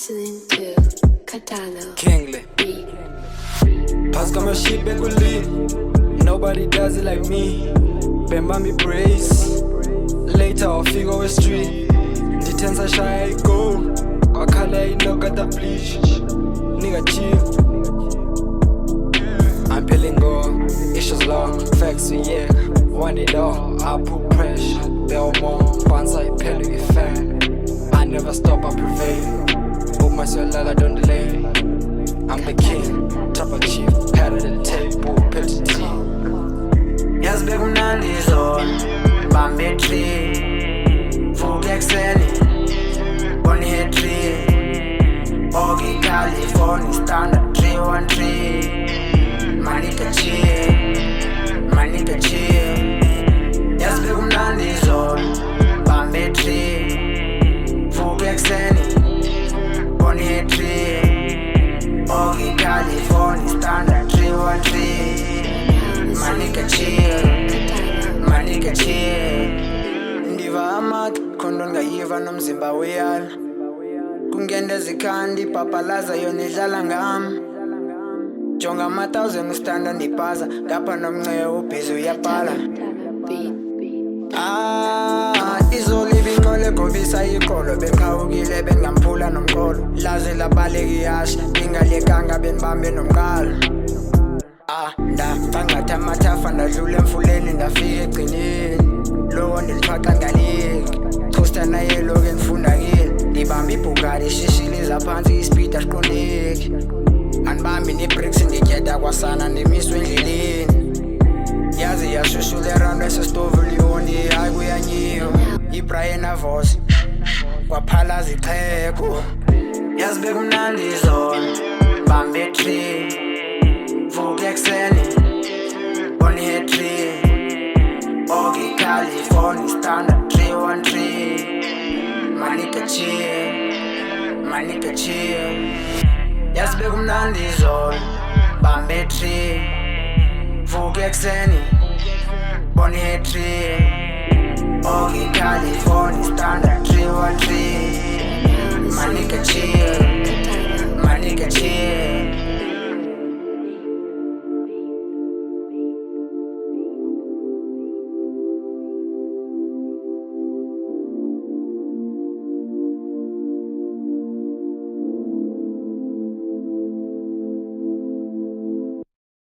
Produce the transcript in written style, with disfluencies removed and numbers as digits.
listening to Katana Kingly. Beat. Pass got my shit back with lean. Nobody does it like me. Bemba me praise. Later I'll figure a street. Detensa shy go. Wakala inoka the bleach. Nigga chill. I'm peeling go. Issues long. Facts yeah. Want it all. I put pressure. There are more. Once I peel you fan. I never stop, I prevail. Put myself I don't delay. I'm the king, top of chief, head of the table, pitch the team. Yes, big Nandi zone, Bambi tree, Full Exeni, Bonnie head tree, Ogi California standard 313, Manika chill. Yes, big Nandi zone, Bambi tree, Full Exeni, Bonnie head tree. Ogi California standard 313 Manika chill Ndiva amat kondo ngayiva nomzimba uyala Kungende zikhandi papalaza yona idlala ngami Jonga ama-1000 ustandard ndipaza Ngapha nomnceye ubhizi uyaphala izoliva inqole gobisa iqolo bengiqhawukile bengamphula nomqolo laze labaleka ihashe ngingalekanga benibambe nomqalo ndabangatha amathafa ndadlula emfuleni ndafika egcineni lowo ndilithwaxa ngaliki chosta naye loku engifunda kile ndibambe ibhukari ishishili zaphansi ispeed asiqondeki andibambi nebricks ndityeda kwasana ndimiswe endleleni yazi yashushula eround esesitovu liyoni hayi kuyanyiwa iBrian Avos kwaphalaza icheko yazi bekumnandi zona bambe tree vuka ekuseni Bonnie tree Ogi California standard 313 Manika chill yazi bekumnandi zona bambe tree vuka ekuseni Bonnie tree Ogi California standard 313 Manika chill